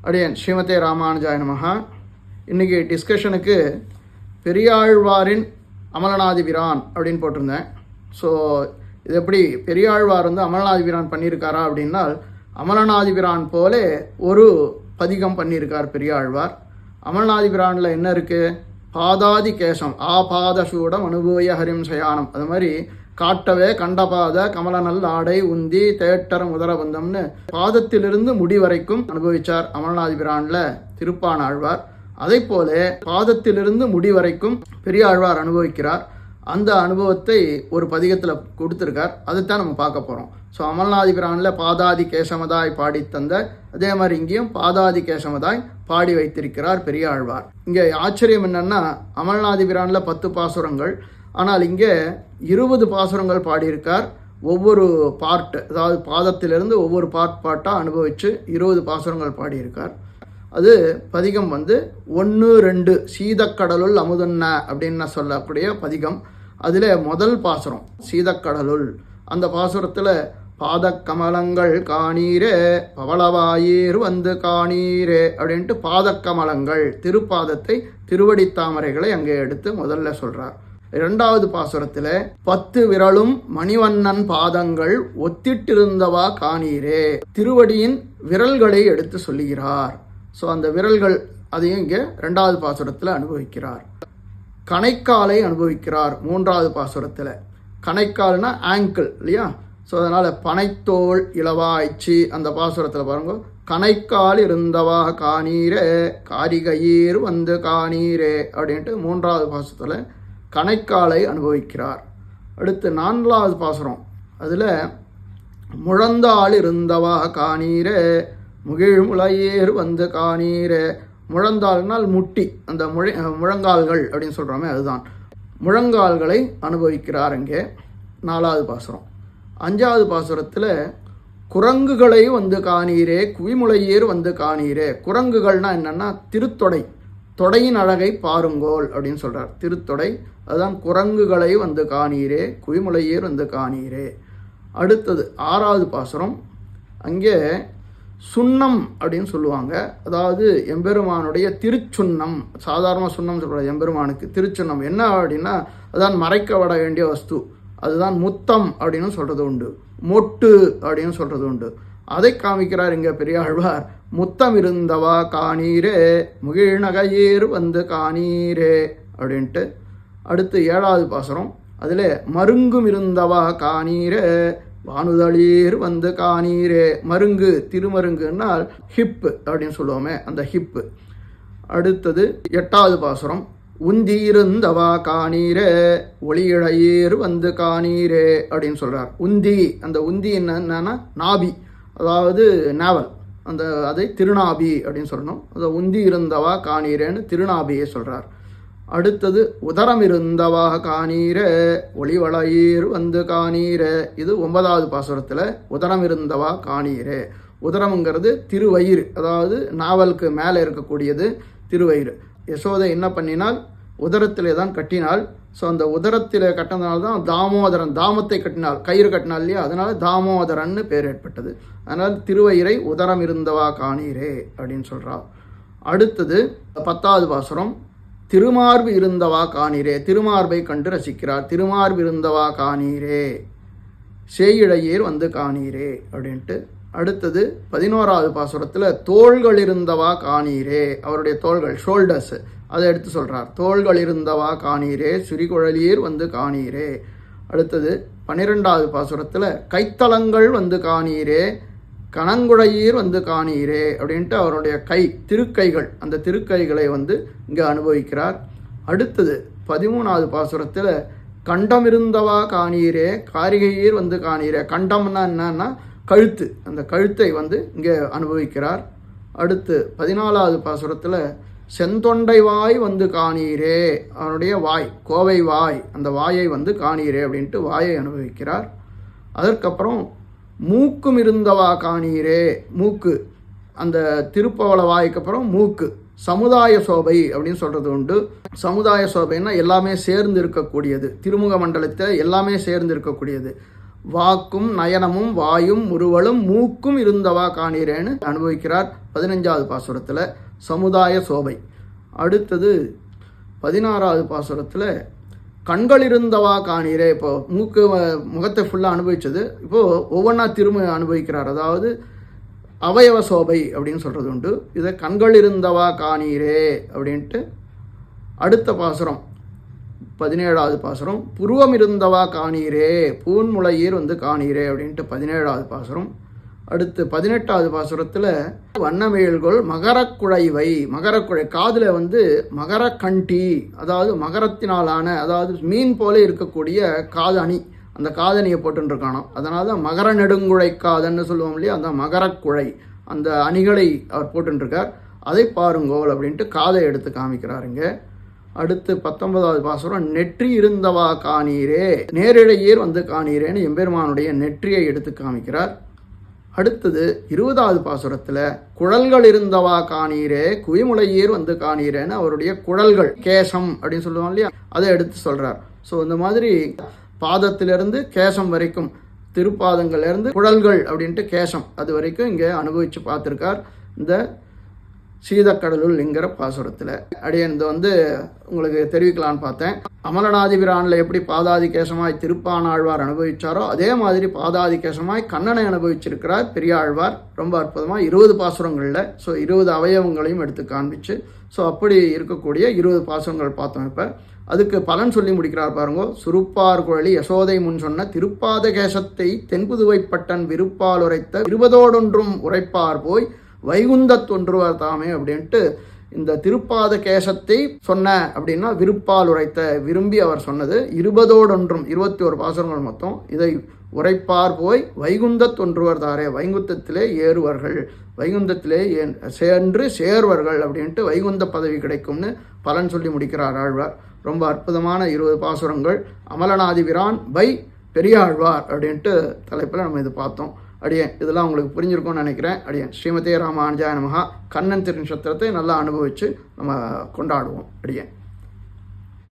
அடியன் ஸ்ரீமதே ராமானுஜாய நமஹ. இன்றைக்கி டிஸ்கஷனுக்கு பெரியாழ்வாரின் அமலநாதிபிரான் அப்படின்னு போட்டிருந்தேன். ஸோ இது எப்படி பெரியாழ்வார் அமலநாதிபிரான் பண்ணியிருக்காரா அப்படின்னால், அமலநாதிபிரான் போல ஒரு பதிகம் பண்ணியிருக்கார் பெரியாழ்வார். அமலநாதிபிரானில் என்ன இருக்குது? பாதாதி கேசம் ஆபாதசூடம் அனுபூய ஹரிம் சயானம். அது மாதிரி காட்டவே கண்டபாத கமலநல் ஆடை உந்தி தேட்டர முதரபந்தம்னு பாதத்திலிருந்து முடி வரைக்கும் அனுபவிச்சார் அமலநாதிபிரான்ல திருப்பானாழ்வார். அதை போல பாதத்திலிருந்து முடி வரைக்கும் பெரியாழ்வார் அனுபவிக்கிறார். அந்த அனுபவத்தை ஒரு பதிகத்தில் கொடுத்துருக்கார். அதைத்தான் நம்ம பார்க்க போகிறோம். ஸோ அமலநாதிபிரானில் பாதாதி கேசமதாய் பாடி தந்த, அதே மாதிரி இங்கேயும் பாதாதி கேசமதாய் பாடி வைத்திருக்கிறார் பெரியாழ்வார். இங்கே ஆச்சரியம் என்னன்னா, அமலநாதிபிரானில் 10 பாசுரங்கள், ஆனால் இங்கே 20 பாசுரங்கள் பாடியிருக்கார். ஒவ்வொரு பார்ட், அதாவது பாதத்திலிருந்து ஒவ்வொரு பாட்டாக அனுபவித்து 20 பாசுரங்கள் பாடியிருக்கார். அது பதிகம் 1, 2 சீதக்கடலுள் அமுதன்ன அப்படின்னு சொல்லக்கூடிய பதிகம். அதில் முதல் பாசுரம் சீதக்கடலுள். அந்த பாசுரத்தில் பாதக்கமலங்கள் காணீரே பவளவாயீர் காணீரே அப்படின்ட்டு பாதக்கமலங்கள், திருப்பாதத்தை, திருவடி தாமரைகளை அங்கே எடுத்து முதல்ல சொல்கிறார். 2வது பாசுரத்தில் 10 விரலும் மணிவண்ணன் பாதங்கள் ஒத்திட்டிருந்தவா காணீரே, திருவடியின் விரல்களை எடுத்து சொல்லுகிறார். ஸோ அந்த விரல்கள் அதையும் இங்கே 2வது பாசுரத்தில் அனுபவிக்கிறார். கணைக்காலை அனுபவிக்கிறார் 3வது பாசுரத்தில். கணைக்கால்னா ஆங்கிள் இல்லையா? ஸோ அதனால் பனைத்தோல் இளவாய்ச்சி அந்த பாசுரத்தில் பாருங்க, கணைக்கால் இருந்தவா காணீரே காரிகையீர் காணீரே அப்படின்ட்டு 3வது பாசுரத்தில் கணைக்காலை அனுபவிக்கிறார். அடுத்து 4வது பாசுரம், அதில் முழந்தாள் இருந்தவா காணீரே முகிழ்முளையேர் காணீரே. முழந்தாள்னால் முட்டி, அந்த முழங்கால்கள் அப்படின்னு சொல்கிறோமே, அதுதான். முழங்கால்களை அனுபவிக்கிறார் அங்கே 4வது பாசுரம். 5வது பாசுரத்தில் குரங்குகளை காணீரே குவிமுளையேர் காணீரே. குரங்குகள்னால் என்னென்னா திருத்தொடை, தொடையின் அழகை பாருங்கோள் அப்படின்னு சொல்கிறார். திருத்தொடை, அதுதான் குரங்குகளை காணீரே குவிமுளையேர் காணீரே. அடுத்தது 6வது பாசுரம், அங்கே சுண்ணம் அப்படின்னு சொல்லுவாங்க. அதாவது எம்பெருமானுடைய திருச்சுண்ணம். சாதாரண சுண்ணம் சொல்கிறார் எம்பெருமானுக்கு. திருச்சுண்ணம் என்ன அப்படின்னா, அதுதான் மறைக்கப்பட வேண்டிய வஸ்து. அதுதான் முத்தம் அப்படின்னு சொல்கிறது உண்டு, மொட்டு அப்படின்னு சொல்கிறது உண்டு. அதை காமிக்கிறார் இங்கே பெரியாழ்வார். முத்தம் இருந்தவா காணீரே முகிழ்நகையீர் காணீரே அப்படின்ட்டு. அடுத்து 7வது பாசுரம், அதில் மருங்கும் இருந்தவா காணீரே வானுதளீர் காணீரே. மருங்கு, திருமருங்குன்னால் ஹிப்பு அப்படின்னு சொல்லுவோமே, அந்த ஹிப்பு. அடுத்தது 8வது பாசுரம், உந்தியிருந்தவா காணீரே ஒளியிழையீர் காணீரே அப்படின்னு சொல்கிறார். உந்தி, அந்த உந்தி என்னன்னா நாபி, அதாவது நாவல், அந்த அதை திருநாபி அப்படின்னு சொல்லணும். அதை உந்தி இருந்தவா காணீரேன்னு திருநாபியை சொல்கிறார். அடுத்தது உதரம் இருந்தவா காணீரே ஒளிவளையீர் காணீரே. இது 9வது பாசுரத்தில் உதரம் இருந்தவா காணீரே. உதரம்ங்கிறது திருவயிறு, அதாவது நாவலுக்கு மேலே இருக்கக்கூடியது திருவயிறு. யசோதை என்ன பண்ணினால் உதரத்திலே தான் கட்டினாள். ஸோ அந்த உதரத்தில் கட்டினதுனால்தான் தாமோதரன், தாமத்தை கட்டினாள், கயிறு கட்டினாள் இல்லையா, அதனால தாமோதரன்னு பேர் ஏற்பட்டது. அதனால் திருவயிறை உதரம் இருந்தவா காணீரே அப்படின்னு சொல்கிறார். அடுத்தது 10வது பாசுரம், திருமார்பு இருந்தவா காணீரே. திருமார்பை கண்டு ரசிக்கிறார். திருமார்பு இருந்தவா காணீரே சேயிழையீர் காணீரே அப்படின்ட்டு. அடுத்தது 11வது பாசுரத்தில் தோள்கள் இருந்தவா காணீரே, அவருடைய தோள்கள், ஷோல்டர்ஸ், அதை எடுத்து சொல்கிறார். தோள்கள் இருந்தவா காணீரே சுரிகுழலீர் காணீரே. அடுத்தது 12வது பாசுரத்தில் கைத்தலங்கள் காணீரே கணங்குழையீர் காணீரே அப்படின்ட்டு அவருடைய கை, திருக்கைகள், அந்த திருக்கைகளை இங்கே அனுபவிக்கிறார். அடுத்தது 13வது பாசுரத்தில் கண்டம் இருந்தவா காணீரே காரிகையீர் காணீரே. கண்டம்னா என்னன்னா கழுத்து, அந்த கழுத்தை இங்கே அனுபவிக்கிறார். அடுத்து 14வது பாசுரத்தில் செந்தொண்டை வாய் காணீரே, அவனுடைய வாய், கோவை வாய், அந்த வாயை காணீரே அப்படின்ட்டு வாயை அனுபவிக்கிறார். அதற்கப்புறம் மூக்கும் இருந்தவா காணீரே, மூக்கு, அந்த திருப்பவள வாய்க்கு அப்புறம் மூக்கு, சமுதாய சோபை அப்படின்னு சொல்கிறது உண்டு. சமுதாய சோபைன்னா எல்லாமே சேர்ந்து இருக்கக்கூடியது, திருமுக மண்டலத்தை எல்லாமே சேர்ந்து இருக்கக்கூடியது. வாக்கும் நயனமும் வாயும் முறுவலும் மூக்கும் இருந்தவா காணீரேன்னு அனுபவிக்கிறார் 15வது பாசுரத்தில் சமுதாய சோபை. அடுத்தது 16வது பாசுரத்தில் கண்கள் இருந்தவா காணீரே. இப்போது முகத்தை ஃபுல்லாக அனுபவித்தது, இப்போது ஒவ்வொன்றா திரும்ப அனுபவிக்கிறார். அதாவது அவயவ சோபை அப்படின்னு சொல்கிறது உண்டு. இதை கண்கள் இருந்தவா காணீரே அப்படின்ட்டு அடுத்த பாசுரம் 17வது பாசுரம் புருவம் இருந்தவா காணீரே, பூன்முளையீர் காணீரே அப்படின்ட்டு 17வது பாசுரம். அடுத்து 18வது பாசுரத்தில் வண்ணமேல்கொள் மகரக்குழைவை, மகரக்குழை காதில் மகரக்கண்டி, அதாவது மகரத்தினாலான, அதாவது மீன் போல இருக்கக்கூடிய காதணி, அந்த காதணியை போட்டுருக்கானோ அதனால தான் மகர நெடுங்குழை காதன்னு சொல்லுவோம் இல்லையா, அந்த மகரக்குழை அந்த அணிகளை அவர் போட்டுருக்கார். அதை பாருங்கோல் அப்படின்ட்டு காதை எடுத்து காமிக்கிறாருங்க. அடுத்து 19வது பாசுரம் நெற்றி இருந்தவா காணீரே, நேரிழையீர் காணீரேன்னு எம்பெருமானுடைய நெற்றியை எடுத்து காமிக்கிறார். அடுத்தது 20வது பாசுரத்தில் குழல்கள் இருந்தவா காணீரே, குவிமுளையீர் காணீரேன்னு அவருடைய குழல்கள், கேசம் அப்படின்னு சொல்லுவோம் இல்லையா, அதை எடுத்து சொல்கிறார். ஸோ இந்த மாதிரி பாதத்திலிருந்து கேசம் வரைக்கும், திருப்பாதங்கள்லேருந்து குழல்கள் அப்படின்ட்டு கேசம் அது வரைக்கும் இங்கே அனுபவித்து பார்த்துருக்கார் இந்த சீதக்கடலுள் என்கிற பாசுரத்தில். அடியன் இந்த உங்களுக்கு தெரிவிக்கலான்னு பார்த்தேன். அமலநாதி பிரானில் எப்படி பாதாதி கேசமாய் திருப்பானாழ்வார் அனுபவித்தாரோ அதே மாதிரி பாதாதி கேசமாய் கண்ணனை அனுபவிச்சிருக்கிறார் பெரியாழ்வார். ரொம்ப அற்புதமாக 20 பாசுரங்களில். ஸோ 20 அவயவங்களையும் எடுத்து காண்பிச்சு, ஸோ அப்படி இருக்கக்கூடிய 20 பாசுரங்கள் பார்த்தோம். இப்போ அதுக்கு பலன் சொல்லி முடிக்கிறார் பாருங்கோ. சுருப்பார் குழலி யசோதை முன் சொன்ன திருப்பாத கேசத்தை தென்புதுவைப்பட்டன் விருப்பால் உரைத்த 20 உரைப்பார் போய் வைகுந்தத்தொன்றுவர் தாமே அப்படின்ட்டு இந்த திருப்பாத கேசத்தை சொன்ன அப்படின்னா விருப்பால் உரைத்த, விரும்பி அவர் சொன்னது 20 21 பாசுரங்கள் மொத்தம். இதை உரைப்பார் போய் வைகுந்தத்தொன்றுவர் தாரே, வைகுந்தத்திலே ஏறுவர்கள், வைகுந்தத்திலே சென்று சேர்வர்கள் அப்படின்ட்டு வைகுந்த பதவி கிடைக்கும்னு பலன் சொல்லி முடிக்கிறார் ஆழ்வார். ரொம்ப அற்புதமான 20 பாசுரங்கள் அமலநாதி பிரான் பை பெரியாழ்வார் அப்படின்ட்டு தலைப்பில் நம்ம இது பார்த்தோம். அடியேன் இதெல்லாம் உங்களுக்கு புரிஞ்சிருக்கும்னு நினைக்கிறேன். அடியேன் ஸ்ரீமதே ராமானுஜாய நமஹா. கண்ணன் திருநட்சத்திரத்தை நல்லா அனுபவித்து நம்ம கொண்டாடுவோம். அடியேன்.